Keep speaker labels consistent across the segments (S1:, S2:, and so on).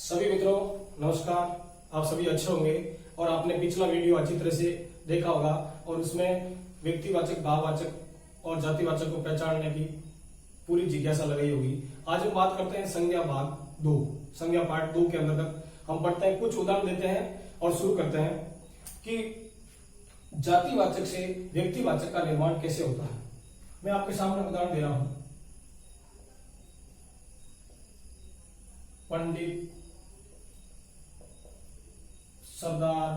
S1: सभी मित्रों नमस्कार। आप सभी अच्छे होंगे और आपने पिछला वीडियो अच्छी तरह से देखा होगा और उसमें व्यक्तिवाचक, भाववाचक और जातिवाचक को पहचानने की पूरी जिज्ञासा लगाई होगी। आज हम बात करते हैं संज्ञा भाग 2, संज्ञा पार्ट 2 के अंतर्गत हम पढ़ते हैं, कुछ उदाहरण देते हैं और शुरू करते हैं कि जातिवाचक से व्यक्तिवाचक का निर्माण कैसे होता है। मैं आपके सामने उदाहरण दे रहा हूं। पंडित, सरदार,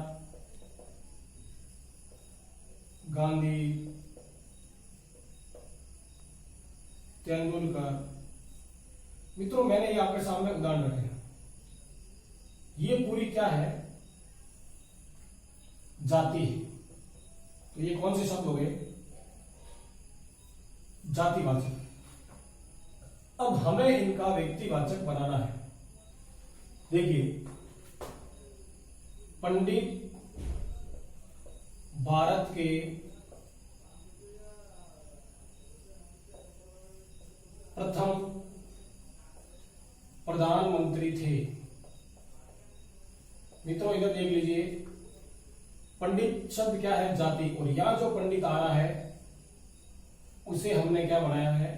S1: गांधी, तेंदुलकर। मित्रों, मैंने ये आपके सामने उदाहरण रखे हैं। ये पूरी क्या है? जाति है। तो ये कौन से शब्द हो गए? जातिवाचक। अब हमें इनका व्यक्तिवाचक बनाना है। देखिए, पंडित भारत के प्रथम प्रधानमंत्री थे। मित्रों, इधर देख लीजिए, पंडित शब्द क्या है? जाति। और यहां जो पंडित आ रहा है उसे हमने क्या बनाया है?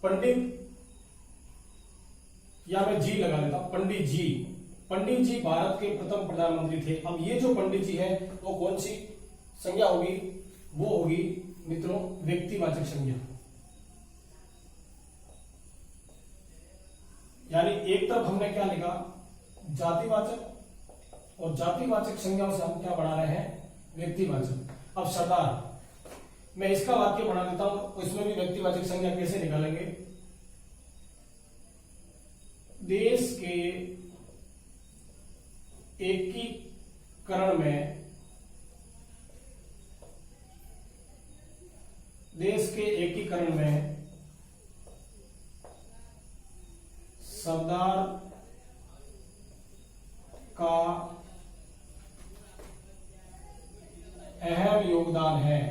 S1: पंडित, या मैं जी लगा देता हूं, पंडित जी। पंडित जी भारत के प्रथम प्रधानमंत्री थे। अब ये जो पंडित जी है वो कौन सी संज्ञा होगी? वो होगी मित्रों व्यक्तिवाचक संज्ञा। यानी एक तरफ हमने क्या लिखा? जातिवाचक, और जातिवाचक संज्ञाओं से हम क्या बना रहे हैं? व्यक्तिवाचक। अब सरदार, मैं इसका वाक्य बना देता हूं, उसमें भी व्यक्तिवाचक संज्ञा कैसे निकालेंगे? देश के एकीकरण में, देश के एकीकरण में सरदार का अहम योगदान है।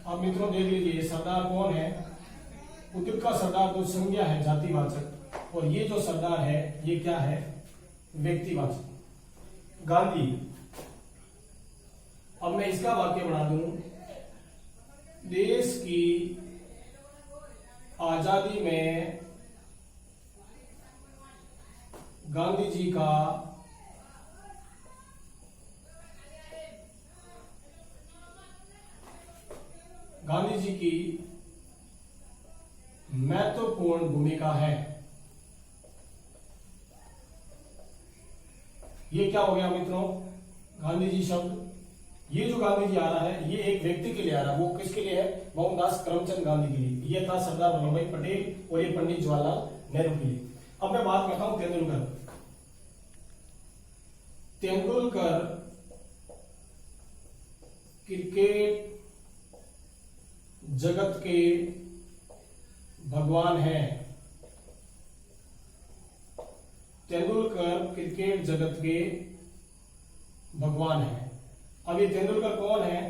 S1: अब मित्रों देख लीजिए, सरदार कौन है? उद्योग का सरदार तो संज्ञा है जातिवाचक, और ये जो सरदार है ये क्या है? व्यक्तिवाचक। गांधी, अब मैं इसका वाक्य बना दूं, देश की आजादी में गांधी जी का की महत्वपूर्ण भूमिका है। ये क्या हो गया मित्रों? गांधी जी शब्द। ये जो गांधी जी आ रहा है ये एक व्यक्ति के लिए आ रहा है। वो किसके लिए है? मोहनदास करमचंद गांधी के लिए। ये था सरदार वल्लभ भाई पटेल, और ये पंडित जवाहरलाल नेहरू के लिए। अब मैं बात करता हूं तेंदुलकर। तेंदुलकर क्रिकेट जगत के भगवान हैं। तेंदुलकर क्रिकेट जगत के भगवान हैं। अब ये तेंदुलकर कौन है?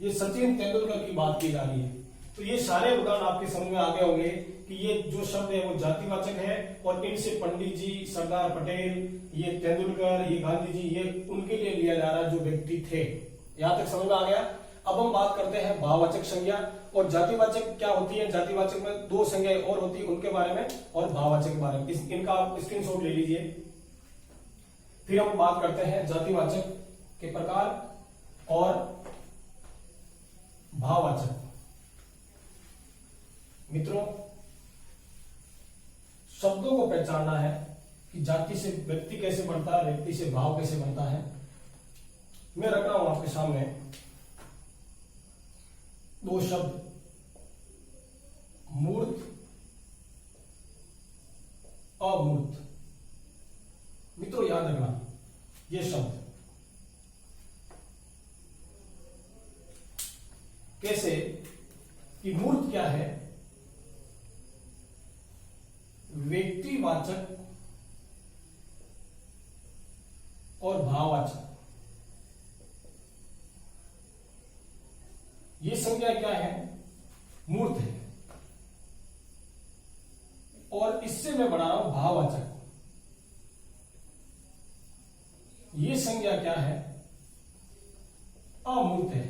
S1: ये सचिन तेंदुलकर की बात की जा रही है। तो ये सारे उदाहरण आपके समझ में आ गए होंगे कि ये जो शब्द है वो जातिवाचक है, और इनसे पंडित जी, सरदार पटेल, ये तेंदुलकर, ये गांधी जी, ये उनके लिए लिया जा रहा है जो व्यक्ति थे। यहां तक समझ में आ गया। अब हम बात करते हैं भाववाचक संज्ञा। और जातिवाचक क्या होती है? जातिवाचक में दो संज्ञाएं और होती है, उनके बारे में, और भाववाचक के बारे में। इनका आप स्क्रीनशॉट ले लीजिए। फिर हम बात करते हैं जातिवाचक के प्रकार और भाववाचक। मित्रों, शब्दों को पहचानना है कि जाति से व्यक्ति कैसे बनता है, व्यक्ति से भाव कैसे बनता है। मैं रख रहा हूं आपके सामने दो शब्द, मूर्त, अमूर्त। मित्रों याद रखना ये शब्द कैसे कि मूर्त क्या है? व्यक्तिवाचक और भाववाचक। ये संज्ञा क्या है? मूर्त है। और इससे मैं बना रहा हूं भाववाचक। ये संज्ञा क्या है? अमूर्त है।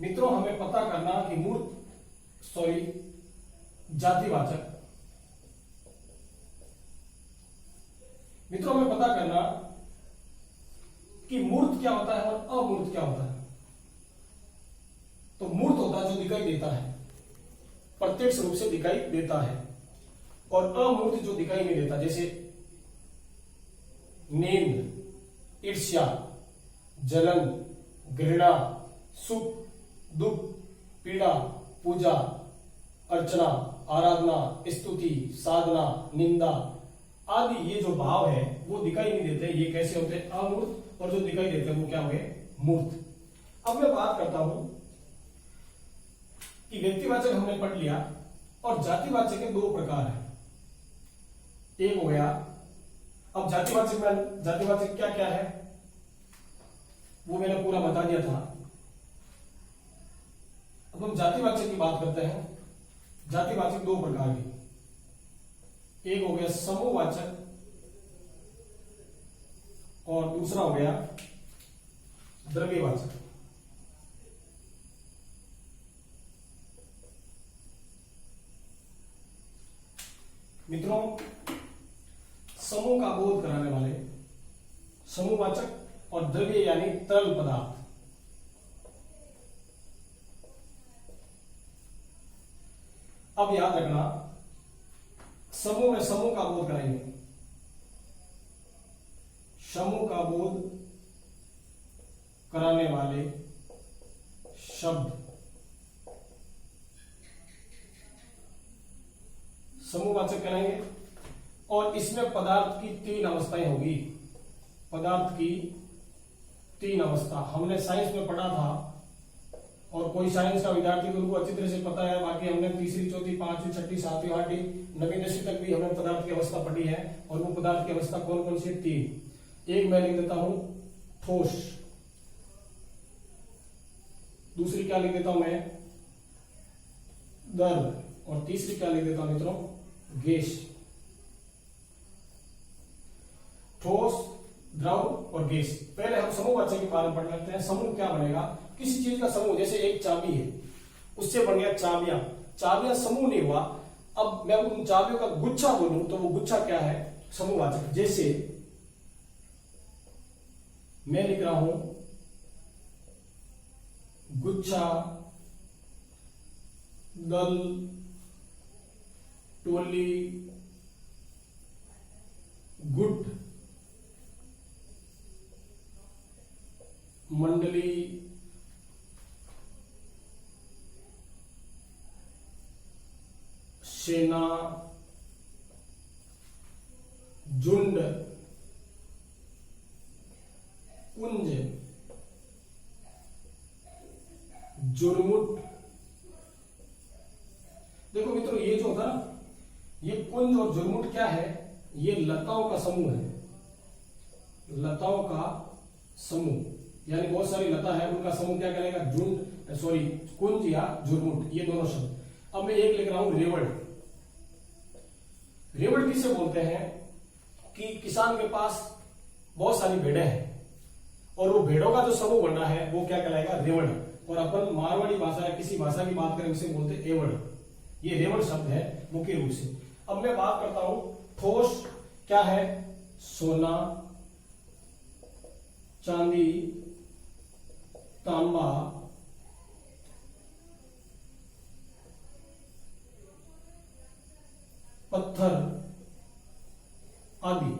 S1: मित्रों, हमें पता करना कि जातिवाचक। मित्रों, हमें पता करना कि मूर्त क्या होता है और अमूर्त क्या होता है। तो मूर्त होता है जो दिखाई देता है, प्रत्यक्ष रूप से दिखाई देता है, और अमूर्त जो दिखाई नहीं देता, जैसे नींद, ईर्ष्या, जलन, घृणा, सुख, दुख, पीड़ा, पूजा, अर्चना, आराधना, स्तुति, साधना, निंदा आदि ये जो भाव है वो दिखाई नहीं देते। ये कैसे होते हैं? अमूर्त। और जो दिखाई देते हैं वो क्या हुए? मूर्त। अब मैं बात करता हूं कि व्यक्तिवाचक हमने पढ़ लिया, और जातिवाचक के दो प्रकार हैं। एक हो गया, अब जातिवाचक क्या क्या है वो मैंने पूरा बता दिया था। अब हम जातिवाचक की बात करते हैं। जातिवाचक दो प्रकार की, एक हो गया समूहवाचक और दूसरा हो गया द्रव्यवाचक। मित्रों, समूह का बोध कराने वाले समूहवाचक और द्रव्य यानी तरल पदार्थ। अब याद रखना, समूह में समूह का बोध कराएंगे। समूह का बोध कराने वाले शब्द समूहवाचक कहलाएंगे। और इसमें पदार्थ की तीन अवस्थाएं होगी। पदार्थ की तीन अवस्था हमने साइंस में पढ़ा था, और कोई साइंस का विद्यार्थी को उनको अच्छी तरह से पता है। बाकी हमने तीसरी, चौथी, पांचवी, छठी, सातवीं, आठवीं, 9वीं, 10वीं तक भी हमने पदार्थ की अवस्था पढ़ी है। और वो पदार्थ की अवस्था कौन कौन सी? तीन। एक मैं लिख देता हूं ठोस, दूसरी क्या लिख देता हूं मैं? द्रव, और तीसरी क्या लिख देता हूं मित्रों? गैस। ठोस, द्रव और गैस। पहले हम समूहवाचक के बारे में पढ़ लेते हैं। समूह क्या बनेगा? किसी चीज का समूह, जैसे एक चाबी है, उससे बन गया चाबियां। चाबियां समूह नहीं हुआ। अब मैं उन चाबियों का गुच्छा बोलूं तो वो गुच्छा क्या है? समूहवाचक। जैसे मैं लिख रहा हूं गुच्छा, दल, टोली, गुट, मंडली, सेना, झुंड, कुंज, जुर्मुट। देखो मित्रों, ये जो होता ना, ये कुंज और जुर्मुट क्या है? ये लताओं का समूह है। लताओं का समूह, यानी बहुत सारी लता है, उनका समूह क्या कहलाएगा? कुंज या जुर्मुट, ये दोनों शब्द। अब मैं एक लिख रहा हूं रेवड़। रेवड़ किसे बोलते हैं? कि किसान के पास बहुत सारी भेड़ें हैं, और वो भेड़ों का जो समूह बना है वो क्या कहलाएगा? रेवड़। और अपन मारवाड़ी भाषा या किसी भाषा की बात करें उसे बोलते हैं एवड़। ये रेवड़ शब्द है मुख्य रूप से। अब मैं बात करता हूं ठोस, क्या है? सोना, चांदी, तांबा, पत्थर आदि।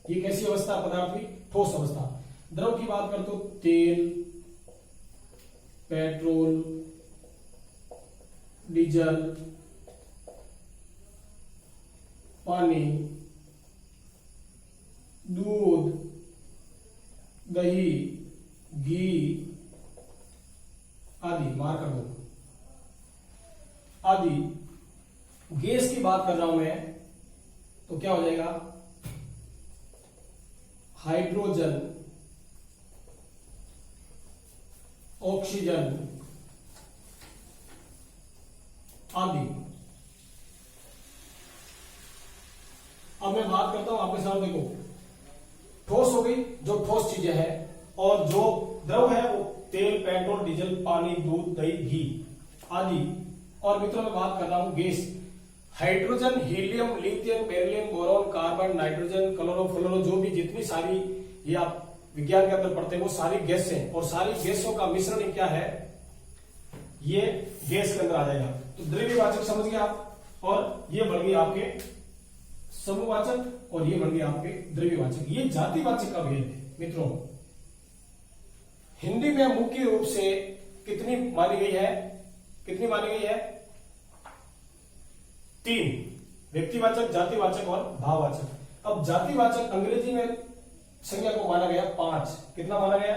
S1: ये कैसी अवस्था? पदार्थ की ठोस अवस्था। द्रव की बात करते हो तेल, पेट्रोल, डीजल, पानी, दूध, दही, घी आदि। मार कर दो आदि। गैस की बात कर रहा हूं मैं, तो क्या हो जाएगा? हाइड्रोजन, ऑक्सीजन आदि। जाओ, देखो ठोस हो गई जो ठोस चीजें हैं, और जो द्रव है वो तेल, पेट्रोल, डीजल, पानी, दूध, दही, घी आदि। और मित्रों मैं बात कर रहा हूं gas, hydrogen, helium, lithium, beryllium, boron, carbon, nitrogen, chloro, fluoro, जो भी जितनी सारी ये आप विज्ञान के अंदर पढ़ते हैं वो सारी गैस है, और सारी गैसों का मिश्रण क्या है, ये गैस के अंदर आ जाएगा। तो द्रव्यवाचक समझ गए आप, और ये बढ़ गई आपके समूहवाचक, और ये बढ़ गई आपके द्रव्यवाचक। ये जातिवाचक का भेद है मित्रों। हिंदी में मुख्य रूप से कितनी मानी गई है, कितनी मानी गई है, 3, व्यक्तिवाचक, जातिवाचक और भाववाचक। अब जातिवाचक अंग्रेजी में संज्ञा को माना गया 5, कितना माना गया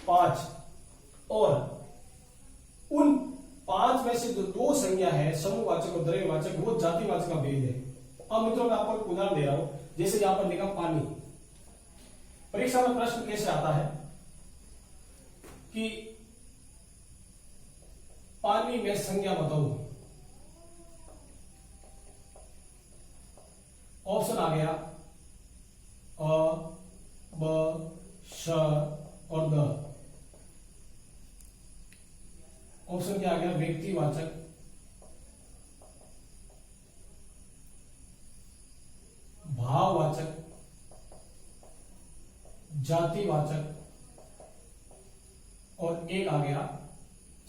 S1: 5, और उन 5 में से जो 2 संज्ञा है समूहवाचक और द्रव्यवाचक, वो जातिवाचक का भेद है। अब मित्रों मैं आपको एक उदाहरण दे रहा हूं, जैसे यहां पर लिखा पानी। परीक्षा में प्रश्न कैसे आता है कि पानी में संज्ञा बताओ, ऑप्शन आ गया अ, ब, श और द। ऑप्शन क्या आ गया, व्यक्तिवाचक, भाववाचक, जातिवाचक, और एक आ गया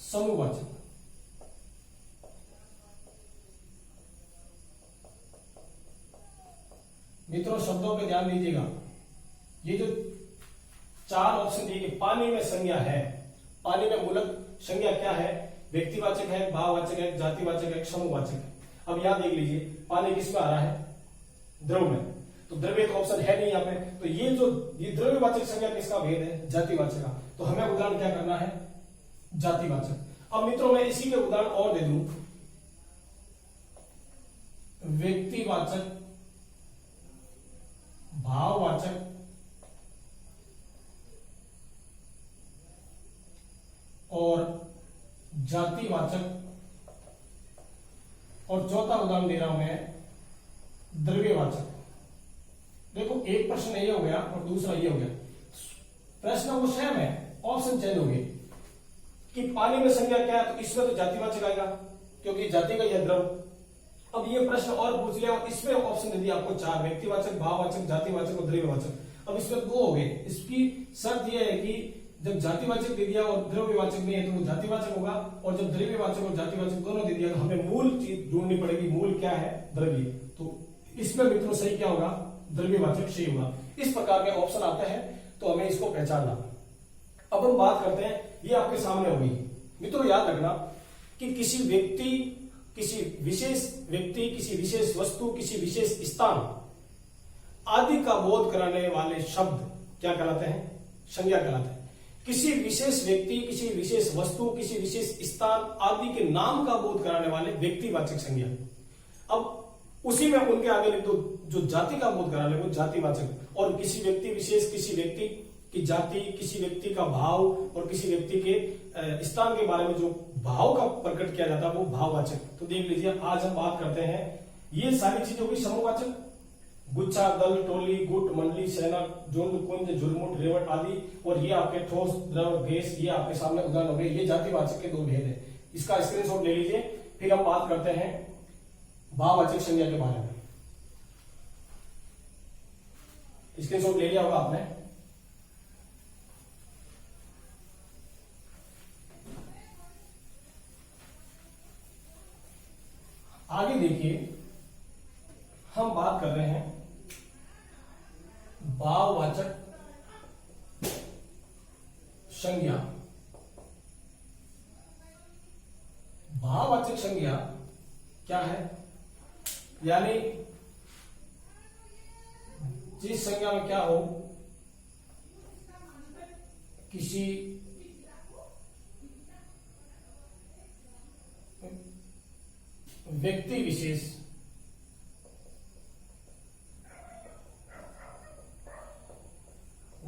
S1: समूहवाचक। मित्रों शब्दों पे ध्यान दीजिएगा, ये जो 4 ऑप्शन दिए, पानी में संज्ञा है, पानी में मूलक संज्ञा क्या है, व्यक्तिवाचक है, भाववाचक है, जातिवाचक है, समूहवाचक है। अब यहां देख लीजिए पानी किसमें आ रहा है, द्रव में, तो द्रव्य का ऑप्शन है नहीं यहाँ पे, तो ये जो ये द्रव्यवाचक संज्ञा किसका भेद है, जातिवाचक का। तो हमें उदाहरण क्या करना है, जातिवाचक। अब मित्रों मैं इसी के उदाहरण और दे दूं, व्यक्तिवाचक, भाववाचक और जातिवाचक, और चौथा उदाहरण दे रहा हूं मैं द्रव्यवाचक। देखो एक प्रश्न ये हो गया और दूसरा ये हो गया, प्रश्न वो सेम है, ऑप्शन चेंज हो गए कि पानी में संज्ञा क्या है, तो इसमें तो जातिवाचक आएगा क्योंकि जाति का यह द्रव। अब ये प्रश्न और पूछ लिया और इसमें ऑप्शन दे दिया आपको 4, व्यक्तिवाचक, भाववाचक, जातिवाचक और द्रव्यवाचक। अब इसमें 2 हो गए। इसकी शर्त यह है कि जब जातिवाचक दे दिया और द्रव्यवाचक नहीं है तो वो जातिवाचक होगा, और जब द्रव्यवाचक और जातिवाचक दोनों दे दिया तो हमें मूल चीज ढूंढनी पड़ेगी, मूल क्या है, द्रव्य। तो इसमें मित्रों सही क्या होगा, द्रव्यवाचक सही होगा। इस प्रकार के ऑप्शन आते हैं तो हमें इसको पहचानना। अब हम बात करते हैं, ये आपके सामने होगी मित्रों, याद रखना कि किसी व्यक्ति, किसी विशेष वस्तु, किसी विशेष स्थान आदि का बोध कराने वाले शब्द क्या कहलाते हैं, संज्ञा कहलाते हैं। किसी विशेष व्यक्ति, किसी विशेष वस्तु, किसी विशेष स्थान आदि के नाम का बोध कराने वाले व्यक्तिवाचक संज्ञा। अब उसी में उनके आगे लिख दो जो जाति का बोध कराने वो जातिवाचक, और किसी व्यक्ति विशेष, किसी व्यक्ति की जाति, किसी व्यक्ति का भाव और किसी व्यक्ति के स्थान के बारे में जो भाव का प्रकट किया जाता है वो भाववाचक। तो देख लीजिए आज हम बात करते हैं, ये सारी चीजों की समूहवाचक, गुच्छा, दल, टोली, गुट, मंडली, सेना, झुंड, कुंज, झुलमुट, रेवट आदि, और ये आपके ठोस, द्रव, गैस, ये आपके सामने उदाहरण हो गए। ये जातिवाचक के 2 भेद है, इसका स्क्रीनशॉट ले लीजिए। फिर हम बात करते हैं भाववाचक संज्ञा के बारे में। स्क्रीनशॉट ले लिया होगा आपने। आगे देखिए हम बात कर रहे हैं भाववाचक संज्ञा। भाववाचक संज्ञा क्या है, यानी जिस संज्ञा में क्या हो, किसी व्यक्ति विशेष,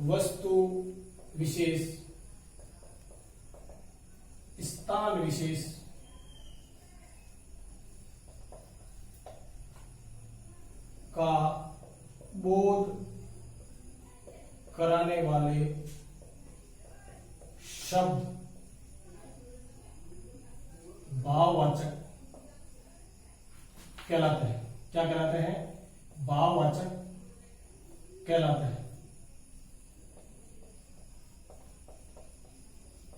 S1: वस्तु विशेष, स्थान विशेष, का बोध वाले शब्द भाववाचक कहलाते हैं। क्या कहलाते हैं? भाववाचक कहलाते हैं।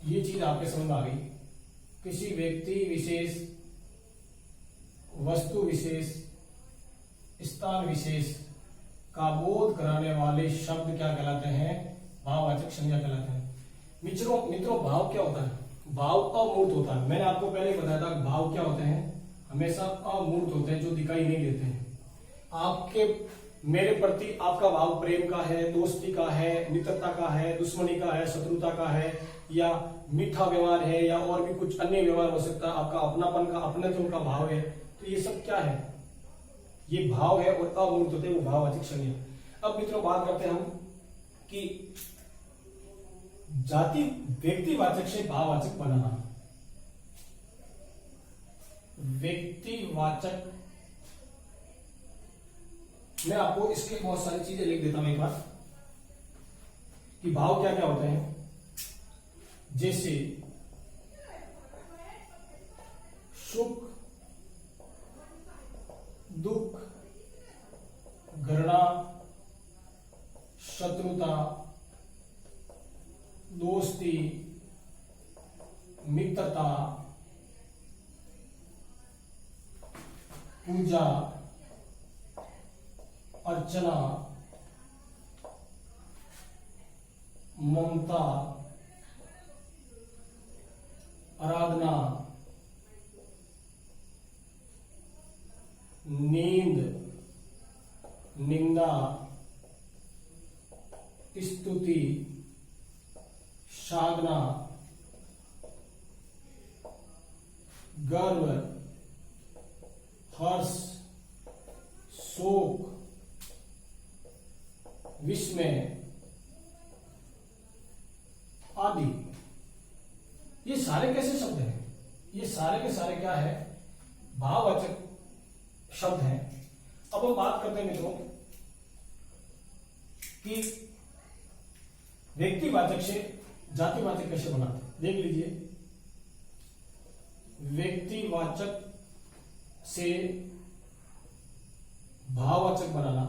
S1: ये चीज आपके समझ में आ गई। किसी व्यक्ति विशेष, वस्तु विशेष, स्थान विशेष का बोध कराने वाले शब्द क्या कहलाते हैं? भाववाचक संज्ञा कहलाते हैं। मित्रों भाव क्या होता है? भाव अमूर्त होता है। मैंने आपको पहले ही बताया था कि भाव क्या होते हैं? हमेशा अमूर्त होते हैं, जो दिखाई नहीं देते हैं। आपके मेरे प्रति आपका भाव प्रेम का है, दोस्ती का है, मित्रता का है, दुश्मनी का है, शत्रुता का है, या मीठा व्यवहार है, या और भी कुछ अन्य व्यवहार हो सकता है। आपका अपनापन का, अपनेपन का भाव है। तो ये सब क्या है? ये भाव है और अमूर्त होते हैं, वो भाववाचक संज्ञा। अब मित्रों बात करते हैं हम कि जाति व्यक्तिवाचक से भाववाचक बनाना। व्यक्तिवाचक, मैं आपको इसके बहुत सारी चीजें लिख देता हूं एक बार कि भाव क्या क्या होते हैं। जैसे सुख, दुख, घृणा, शत्रुता, दोस्ती, मित्रता, पूजा, अर्चना, ममता, आराधना, नींद, निंदा, स्तुति, साधना, गर्व, हर्ष, शोक, विस्मय आदि। ये सारे कैसे शब्द हैं? ये सारे के सारे क्या है? भाववाचक शब्द हैं। अब हम बात करते हैं मित्रों कि व्यक्तिवाचक से जातिवाचक कैसे बनाते हैं। देख लीजिए, व्यक्तिवाचक से भाववाचक बनाना,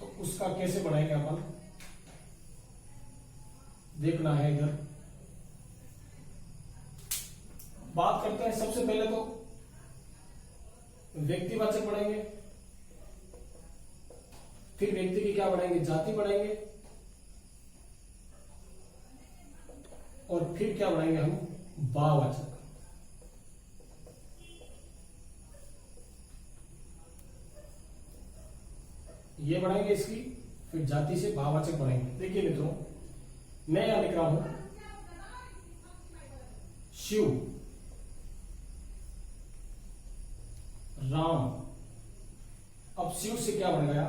S1: तो उसका कैसे बनाएंगे अपन, देखना है इधर। बात करते हैं सबसे पहले तो व्यक्तिवाचक बढ़ाएंगे, फिर व्यक्ति की क्या बढ़ाएंगे? जाति बढ़ाएंगे, और फिर क्या बढ़ाएंगे हम? भाववाचक। ये बढ़ाएंगे इसकी, फिर जाति से भाववाचक बढ़ाएंगे। देखिए मित्रों, मैं यहां लिख रहा हूं शिव, राम। अब शिव से क्या बन गया?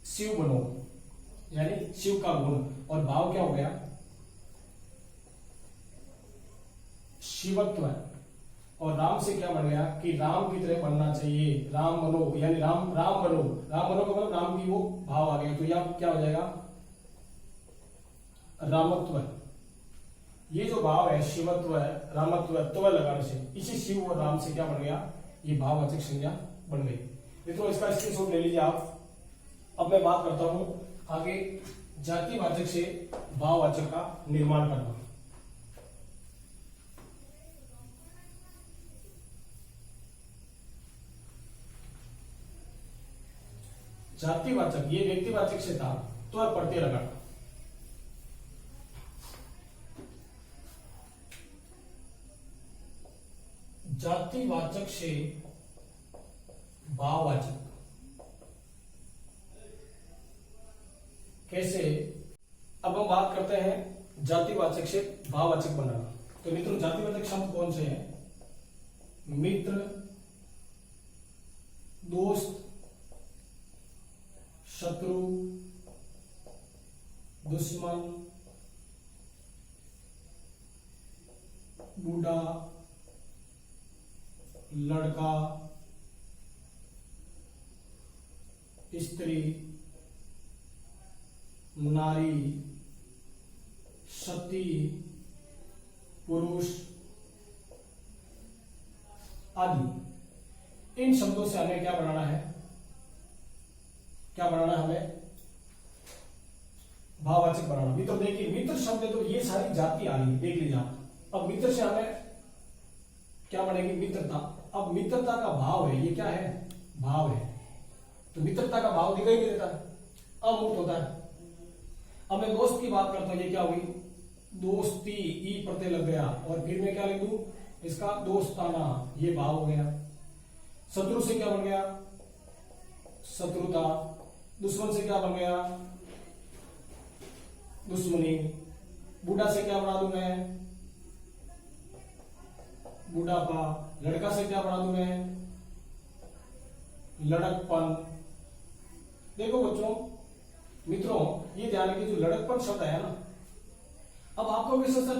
S1: शिव बनो, यानी शिव का गुण। और भाव क्या हो गया? शिवत्व। और राम से क्या बन गया कि राम की तरह बनना चाहिए, राम बनो, यानी राम बनो। राम बनो का मतलब राम की वो भाव आ गया, तो यह क्या हो जाएगा? रामत्व। ये जो भाव है शिवत्व, रामत्व, त्व लगाने से, इसी शिव और राम से क्या बन गया? ये भाववाचक संज्ञा बन गई। मित्रों इसका स्क्रीनशॉट ले लीजिए आप। अब मैं बात करता हूं आगे जातिवाचक से भाववाचक का निर्माण करना। जातिवाचक, ये व्यक्तिवाचक से था, तो प्रत्यय लगा। जातिवाचक से भाववाचक कैसे? अब हम बात करते हैं जातिवाचक से भाववाचक बनाना। तो मित्रों जातिवाचक शब्द कौन से हैं? मित्र, दोस्त, शत्रु, दुश्मन, बूढ़ा, लड़का, स्त्री, नारी, सती, पुरुष आदि। इन शब्दों से हमें क्या बनाना है, क्या बनाना है हमें, भाववाचक बनाना। मित्र देखिए, मित्र शब्द तो ये सारी जाति आ रही है, देख लीजिए आप। अब मित्र से हमें क्या बनेगी, मित्रता। अब मित्रता का भाव है, ये क्या है, भाव है। तो मित्रता का भाव दिखाई नहीं देता, अमूर्त होता है। अब मैं दोस्त की बात करता हूं, ये क्या हुई, दोस्ती, ई प्रत्यय लग गया, और फिर मैं क्या लिख दूं, इसका दोस्ताना, ये भाव हो गया। शत्रु से क्या बन गया, शत्रुता। दुश्मन से क्या बन गया, दुश्मनी। बूढ़ा से क्या बना दूं मैं, बूढ़ापा। लड़का से क्या बना दूं मैं, लड़कपन। देखो बच्चों, मित्रों, ये ध्यान रखिए, जो लड़कपन शब्द है ना, अब आपको कैसे सर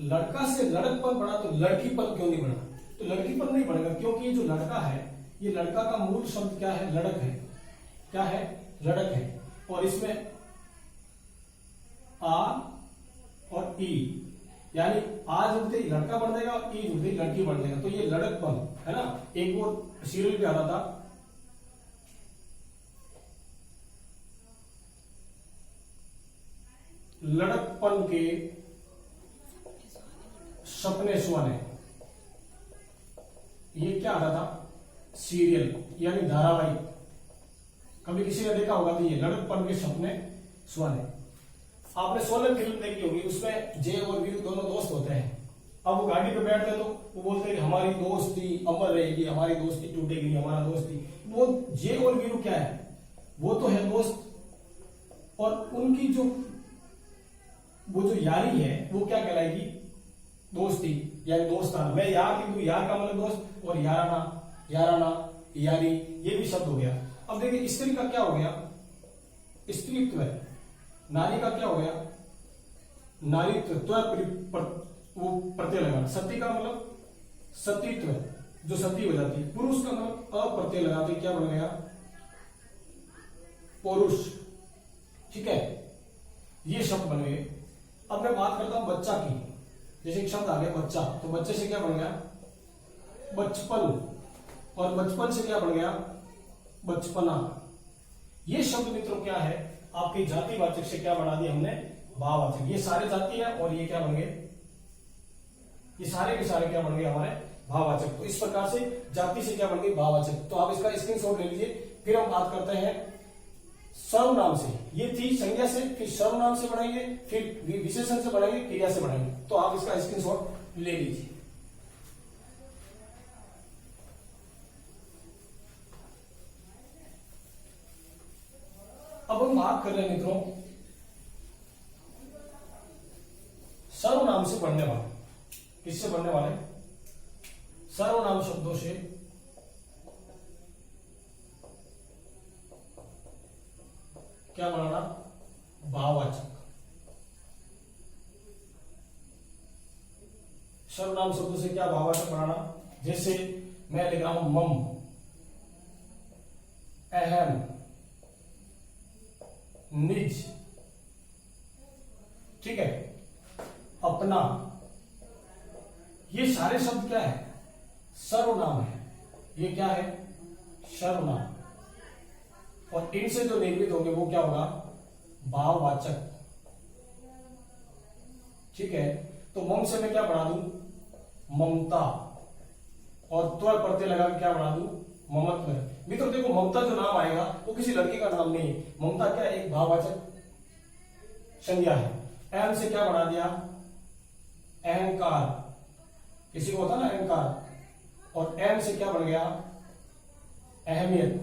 S1: लड़का से लड़कपन बना तो लड़कीपन क्यों नहीं बना, तो लड़कीपन नहीं बनेगा, क्योंकि ये जो लड़का है, ये लड़का का मूल शब्द क्या है, लड़क है। क्या है, लड़क है। और इसमें आ और ई, यानी आ जुड़ते ही लड़का बन जाएगा और ई जुड़ते ही लड़की बन जाएगा, तो ये लड़कपन है ना। एक और सीरियल भी आता था, लड़कपन के सपने सुहाने, ये क्या आता था, सीरियल यानी धारावाहिक। कभी किसी ने देखा होगा, तो ये लड़कपन के सपने सुहाने। आपने सोलर फिल्म देखी होगी, उसमें जय और वीरू दोनों दोस्त होते हैं। अब वो गाड़ी पे बैठते हैं तो वो बोलते हैं हमारी दोस्ती अमर रहेगी, हमारी दोस्ती टूटेगी नहीं, हमारा दोस्ती। वो जय और वीरू क्या है, वो तो है दोस्त, और उनकी जो वो जो यारी है वो क्या कहलाएगी, दोस्ती यानी दोस्ताना। मैं यार लिख दूं, यार का मतलब दोस्त, और याराना, याराना, यारी, ये भी शब्द हो गया। अब देखिए, स्त्री का क्या हो गया, स्त्रीत्व। नारी का क्या हो गया, नारीत्व, वो प्रत्यय लगा। सती का मतलब सतीत्व, जो सती हो जाती है। पुरुष का मतलब अप्रत्यय लगाते क्या बन गया, पुरुष। ठीक है, ये शब्द बन गए। अब मैं बात करता हूं बच्चा की, जैसे एक शब्द आ गया बच्चा, तो बच्चे से क्या बन गया, बचपन, और बचपन से क्या बन गया, बचपना। ये शब्द मित्रों क्या है, आपके जातिवाचक से क्या बना दिया हमने, भाववाचक। ये सारे जाति है, और ये क्या बन गए, ये सारे के सारे क्या बन गए हमारे भाववाचक। तो इस प्रकार से जाति से क्या बन गई, भाववाचक। तो आप इसका स्क्रीनशॉट ले लीजिए। फिर हम बात करते हैं सर्वनाम से। ये थी संज्ञा से, फिर सर्वनाम से बढ़ाएंगे, फिर विशेषण से बढ़ाएंगे, क्रिया से बढ़ाएंगे। तो आप इसका स्क्रीनशॉट ले लीजिए। अब हम बात कर रहे हैं मित्रों सर्वनाम से बढ़ने वाले। किससे बढ़ने वाले, सर्वनाम शब्दों से क्या बनाना, भाववाचक। सर्वनाम शब्दों से क्या भाववाचक बनाना, जैसे मैं लिख रहा हूं मम, अहम, निज, ठीक है, अपना। ये सारे शब्द क्या है, सर्वनाम है। ये क्या है, सर्वनाम। और इनसे जो निर्मित होंगे वो क्या होगा, भाववाचक। ठीक है, तो मम से मैं क्या बढ़ा दूं, ममता, और त्व प्रत्यय लगा के क्या बढ़ा दूं, ममत्व। मित्रों देखो, ममता जो नाम आएगा वो किसी लड़की का नाम नहीं है। ममता क्या है, एक भाववाचक संज्ञा है। एम से क्या बढ़ा दिया, अहंकार, किसी को होता ना अहंकार। और एम से क्या बन गया, अहमियत।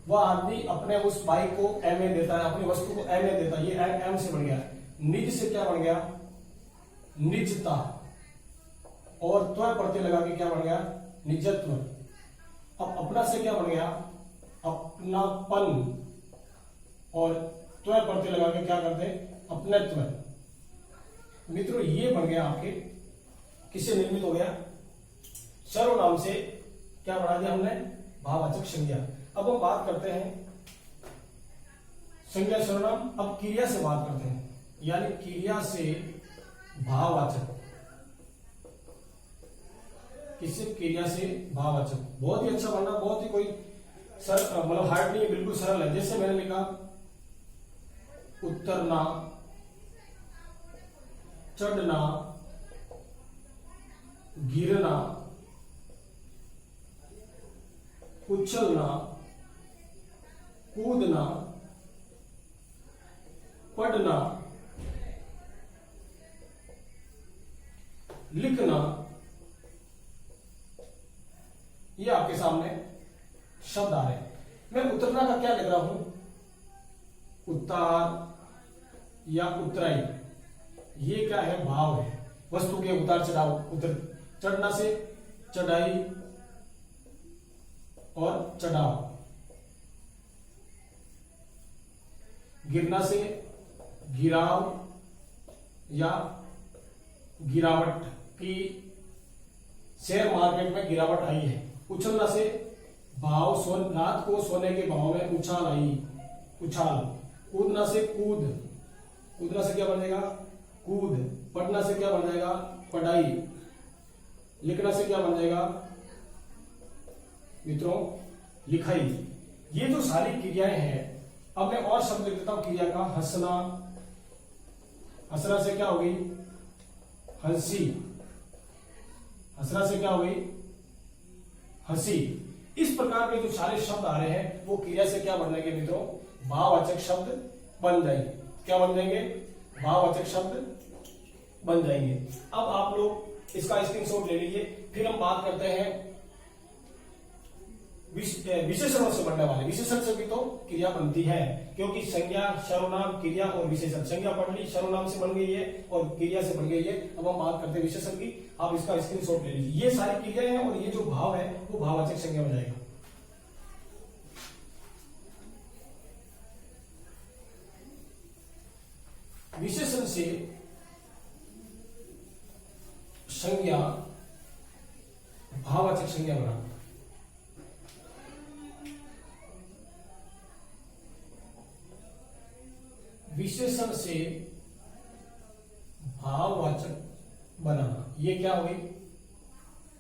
S1: वह आदमी अपने उस बाइक को अहमियत देता है, अपनी वस्तु को अहमियत देता है, ये एम से बन गया। निज से क्या बन गया, निजता, और त्व प्रत्यय लगा के क्या बन गया, निजत्व। अब अपना से क्या बन गया, अपनापन, और त्व प्रत्यय लगा के क्या करते, अपनत्व। मित्रों ये बन गया आपके, किससे निर्मित हो गया, सर्वनाम से क्या बना दिया हमने, भाववाचक संज्ञा। अब हम बात करते हैं संज्ञा सर्वनाम। अब क्रिया से बात करते हैं, यानी क्रिया से भाववाचक। किससे? क्रिया से भाववाचक। बहुत ही अच्छा बनना, बहुत ही कोई सरल, मतलब हार्ड नहीं है, बिल्कुल सरल है। जैसे मैंने लिखा उतरना, चढ़ना, गिरना, उछलना, कूदना, पढ़ना, लिखना, ये आपके सामने शब्द आ रहे हैं। मैं उतरना का क्या लिख रहा हूं? उतार या उतराई, ये क्या है? भाव है, वस्तु के उतार चढ़ाव। उतर, चढ़ना से चढ़ाई और चढ़ाव, गिरना से गिराव या गिरावट की, शेयर मार्केट में गिरावट आई है। उछलना से भाव, रात को सोने के भाव में उछाल आई, उछाल। कूदना से कूद, कूदना से क्या बन जाएगा? कूद। पढ़ना से क्या बन जाएगा? पढ़ाई। लिखना से क्या बन जाएगा मित्रों? लिखाई। ये जो सारी क्रियाएं हैं, अब मैं और शब्द लिख देता हूं क्रिया का। हंसना, हंसना से क्या हो गई? हंसी। हंसना से क्या हो गई? हंसी। इस प्रकार के जो सारे शब्द आ रहे हैं वो क्रिया से क्या बन जाएंगे मित्रों? भाववाचक शब्द बन जाएंगे। क्या बन जाएंगे? भाववाचक शब्द बन जाएंगे। अब आप लोग इसका स्क्रीनशॉट ले लीजिए। फिर हम बात करते हैं विशेषणों से बनने वाले। विशेषण से भी तो क्रिया बनती है, क्योंकि संज्ञा, सर्वनाम, क्रिया और विशेषण। संज्ञा पढ़ ली, सर्वनाम से बन गई है और क्रिया से बन गई है। अब हम बात करते हैं विशेषण की। आप इसका स्क्रीनशॉट ले लीजिए। ये सारी क्रियाएं हैं और ये जो भाव है वो भाववाचक संज्ञा हो जाएगा। विशेषण से संज्ञा भाववाचक संज्ञा बना। विशेषण से भाववाचक बनाना, ये क्या हुई?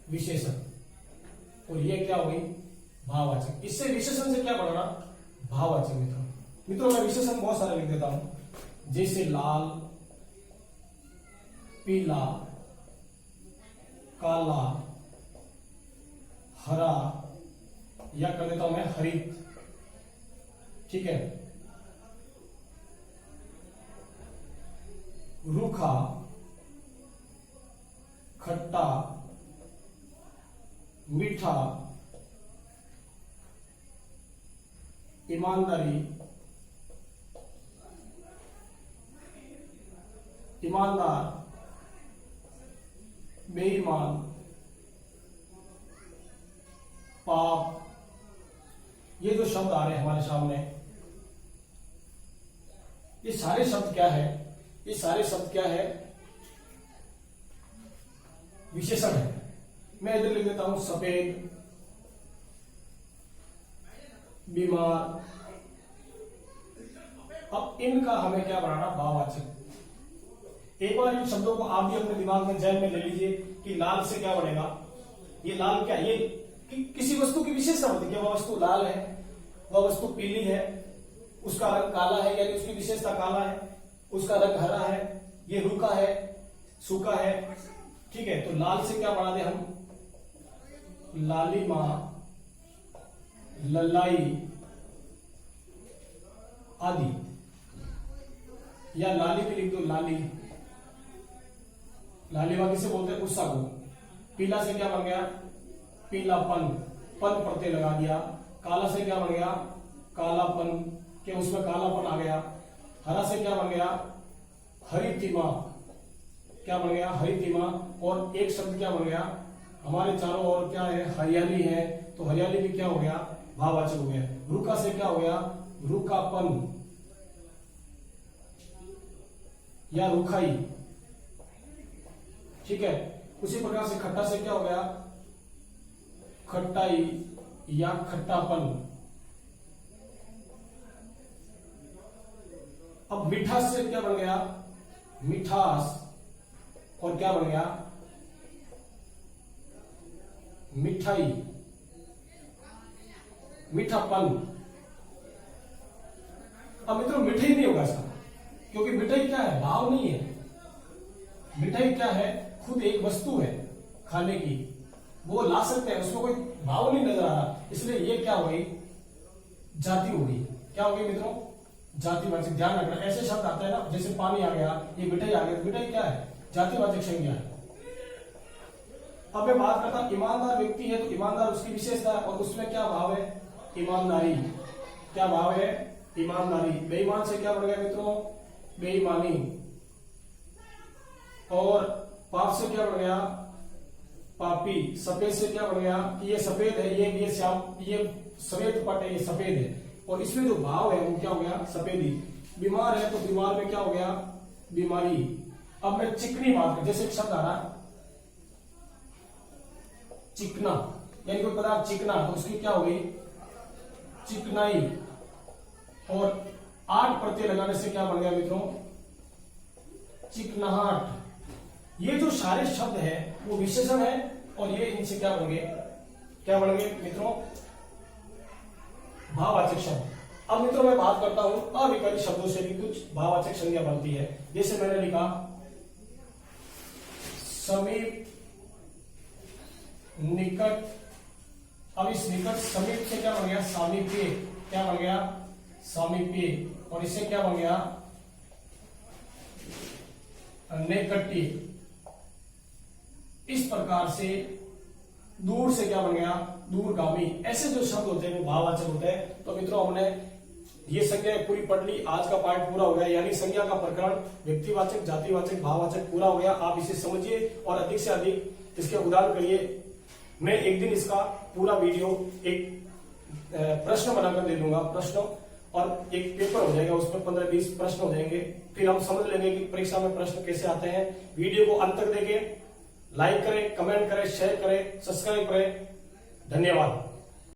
S1: विशेषण। और ये क्या हुई? भाववाचक। इससे विशेषण से क्या बनाना? भाववाचक। मित्रों मैं विशेषण बहुत सारे लिख देता हूं, जैसे लाल, पीला, काला, हरा, या कर देता हूं मैं हरित। ठीक है। रूखा, खट्टा, मीठा, ईमानदारी, ईमानदार, बेईमान, पाप। ये जो शब्द आ रहे हैं हमारे सामने, ये सारे शब्द क्या है? ये सारे शब्द क्या है? विशेषण है। मैं इधर लिख देता हूं सफेद, बीमार। अब इनका हमें क्या बनाना? भाववाचक। एक बार इन शब्दों को आप भी अपने दिमाग में जहन में ले लीजिए कि लाल से क्या बनेगा? ये लाल क्या? ये किसी वस्तु की विशेषता होती है। वह वस्तु लाल है, वह वस्तु पीली है, उसका रंग काला है, यानी उसकी विशेषता काला है, उसका रंग हरा है, ये रूखा है, सूखा है। ठीक है। तो लाल से क्या बना दे हम? लालिमा, ललाई आदि, या लाली भी लिख दो। लाली, लालिमा किसे बोलते हैं? गुस्सा को। पीला से क्या बन गया? पीलापन, पन प्रत्यय लगा दिया। काला से क्या बन गया? कालापन, के उसमें कालापन आ गया। हरा से क्या बन गया? हरितिमा, क्या बन गया? हरितिमा। और एक शब्द क्या बन गया? हमारे चारों ओर क्या है? हरियाली है, तो हरियाली भी क्या हो गया? भाववाचक हो गया। रूखा से क्या हो गया? रूखापन या रूखाई। ठीक है। उसी प्रकार से खट्टा से क्या हो गया? खट्टाई या खट्टापन। अब मिठास से क्या बन गया, मिठास, और क्या बन गया, मिठाई, मीठापन। अब मित्रों मिठाई नहीं होगा इसका, क्योंकि मिठाई क्या है, भाव नहीं है। मिठाई क्या है, खुद एक वस्तु है खाने की, वो ला सकते हैं, उसमें कोई भाव नहीं नजर आ रहा, इसलिए ये क्या हो गई, जाति हो गई। क्या हो गई मित्रों, जातिवाचक। ध्यान रखना, ऐसे शब्द आते हैं ना, जैसे पानी आ गया, ये मिठाई आ गया, मिठाई क्या है, जातिवाचक संज्ञा है। अब मैं बात करता, ईमानदार व्यक्ति है तो ईमानदार उसकी विशेषता है, और उसमें क्या भाव है, ईमानदारी। क्या भाव है, ईमानदारी। बेईमान से क्या बढ़ गया मित्रों, बेईमानी। और पाप से क्या बढ़ गया, पापी। सफेद से क्या बढ़ गया, कि ये सफेद है, ये श्याम, ये सफेद पट है, ये सफेद है, और इसमें जो भाव है वो क्या हो गया, सफेदी। बीमार है तो बीमार में क्या हो गया, बीमारी। अब मैं चिकनी बात कर, जैसे एक शब्द आ रहा चिकना, यानी कोई पदार्थ चिकना, तो उसकी क्या हो गई, चिकनाई। और 8 प्रत्यय लगाने से क्या बन गया मित्रों, चिकनाहट। ये जो सारे शब्द है वो विशेषण है, और ये इनसे क्या बन गए, क्या बन गए मित्रों, भाववाचक शब्द। अब मित्रों मैं बात करता हूं अविकलित शब्दों से भी कुछ भाववाचक संज्ञा बनती है। जैसे मैंने लिखा समीप, निकट। अब इस निकट, समीप से क्या बन गया, सामीप्य। क्या बन गया, सामीप्य। और इससे क्या बन गया, निकटि। इस प्रकार से दूर से क्या बन गया, दूरगामी। ऐसे जो शब्द होते हैं वो भाववाचक होते हैं। तो मित्रों हमने ये संज्ञा पूरी पढ़ ली, आज का पार्ट पूरा हो गया, यानी संज्ञा का प्रकरण व्यक्तिवाचक, जातिवाचक, भाववाचक पूरा हो गया। आप इसे समझिए और अधिक से अधिक इसके उदाहरण करिए। मैं एक दिन इसका पूरा वीडियो एक प्रश्न बनाकर दे दूंगा, प्रश्न, और एक पेपर हो जाएगा, उसमें 15-20 प्रश्न हो जाएंगे। फिर हम समझ लेंगे कि परीक्षा में प्रश्न कैसे आते हैं। वीडियो को अंत तक देखें, लाइक करें, कमेंट करें, शेयर करें, सब्सक्राइब करें। धन्यवाद।